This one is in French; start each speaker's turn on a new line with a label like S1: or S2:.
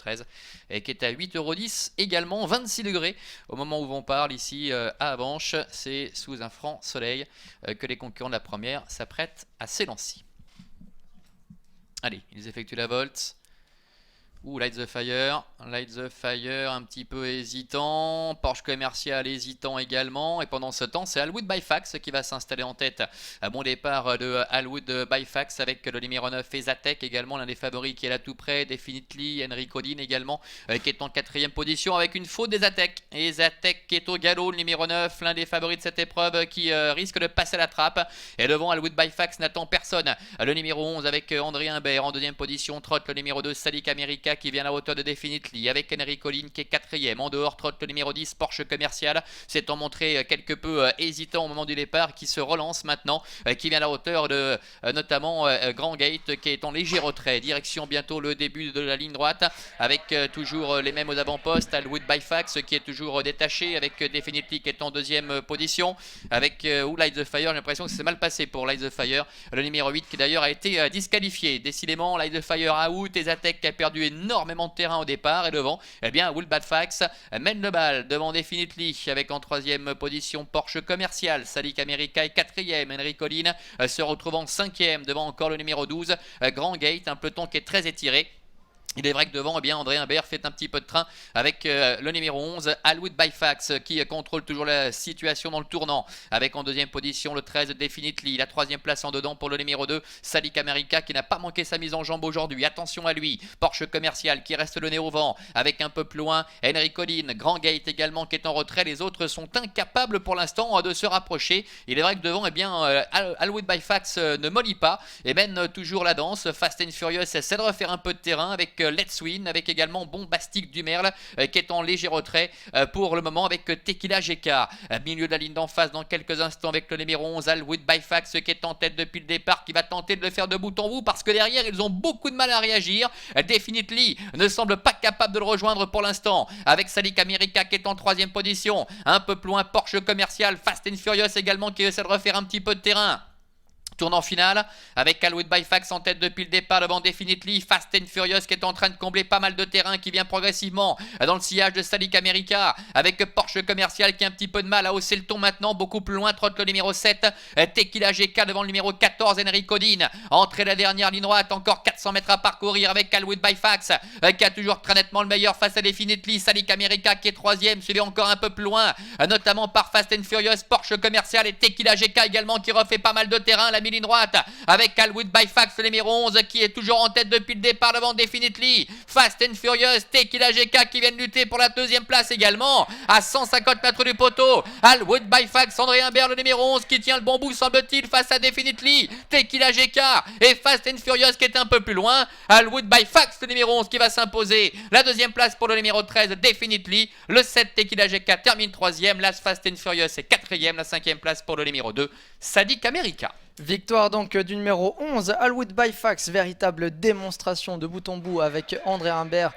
S1: 13 et qui est à 8,10 € également, 26 degrés au moment où on parle ici à Avanches. C'est sous un franc soleil que les concurrents de la première s'apprêtent à s'élancer. Allez, ils effectuent la volte. Light the Fire un petit peu hésitant, Porsche Commercial hésitant également, et pendant ce temps c'est Alwood by Fax qui va s'installer en tête. À bon départ de Alwood by Fax avec le numéro 9 Ezatec également, l'un des favoris qui est là tout près, Definitely, Henry Codin également qui est en 4ème position avec une faute d'Ezatec. Ezatec qui est au galop, le numéro 9, l'un des favoris de cette épreuve qui risque de passer la trappe, et devant Alwood by Fax n'attend personne. Le numéro 11 avec André Humbert en 2ème position, trotte le numéro 2 Salik America qui vient à la hauteur de Definitely avec Henry Collin qui est 4ème. En dehors, trotte le numéro 10 Porsche Commercial, s'étant montré quelque peu hésitant au moment du départ, qui se relance maintenant, qui vient à la hauteur de notamment Grand Gate qui est en léger retrait. Direction bientôt le début de la ligne droite avec toujours les mêmes aux avant-postes. Alwood by Fax qui est toujours détaché avec Definitely qui est en 2ème position avec Light the Fire. J'ai l'impression que c'est mal passé pour Light the Fire, le numéro 8 qui d'ailleurs a été disqualifié. Décidément, Light the Fire out. Ezatec qui a perdu énormément de terrain au départ, et devant, eh bien, Alwood by Fax mène le bal devant Definitely avec en 3ème position Porsche Commercial. Salik America est 4ème. Henry Collin se retrouve en 5ème devant encore le numéro 12 Grand Gate, un peloton qui est très étiré. Il est vrai que devant, eh bien, André Humbert fait un petit peu de train avec le numéro 11, Alwood by Fax, qui contrôle toujours la situation dans le tournant. Avec en 2ème position le 13, Definitely. La 3ème place en dedans pour le numéro 2, Salik America, qui n'a pas manqué sa mise en jambe aujourd'hui. Attention à lui. Porsche Commercial qui reste le nez au vent. Avec un peu plus loin, Henry Collin. Grand Gate également qui est en retrait. Les autres sont incapables pour l'instant de se rapprocher. Il est vrai que devant, eh bien, Alwood by Fax ne mollit pas et mène toujours la danse. Fast and Furious essaie de refaire un peu de terrain avec Let's Win, avec également Bombastic du Merle qui est en léger retrait pour le moment avec Tequila GK. Milieu de la ligne d'en face dans quelques instants avec le numéro 11 Alwood by Fax qui est en tête depuis le départ, qui va tenter de le faire de bout en bout parce que derrière ils ont beaucoup de mal à réagir. Definitely ne semble pas capable de le rejoindre pour l'instant avec Salik America qui est en 3ème position. Un peu plus loin Porsche Commercial, Fast and Furious également qui essaie de refaire un petit peu de terrain. Tournant final avec Alwood by Fax en tête depuis le départ devant Definitely, Fast and Furious qui est en train de combler pas mal de terrain, qui vient progressivement dans le sillage de Salik America avec Porsche Commercial qui a un petit peu de mal à hausser le ton maintenant. Beaucoup plus loin trotte le numéro 7 Tequila GK devant le numéro 14 Henry Codin. Entrée la dernière ligne droite, encore 400 mètres à parcourir avec Alwood by Fax qui a toujours très nettement le meilleur face à Definitely. Salik America qui est 3ème, suivi encore un peu plus loin notamment par Fast and Furious, Porsche Commercial et Tequila GK également qui refait pas mal de terrain. La ligne droite avec Alwood by Fax le numéro 11 qui est toujours en tête depuis le départ devant Definitely, Fast and Furious, Tequila GK qui viennent lutter pour la 2ème place également à 150 mètres du poteau. Alwood by Fax, André Humbert le numéro 11 qui tient le bon bout semble-t-il face à Definitely, Tequila GK et Fast and Furious qui est un peu plus loin. Alwood by Fax le numéro 11 qui va s'imposer. La 2ème place pour le numéro 13 Definitely, le 7 Tequila GK termine 3ème, la Fast and Furious est 4ème, la 5ème place pour le numéro 2 Salik America.
S2: Victoire donc du numéro 11 Alwood by Fax, véritable démonstration de bout en bout avec André Humbert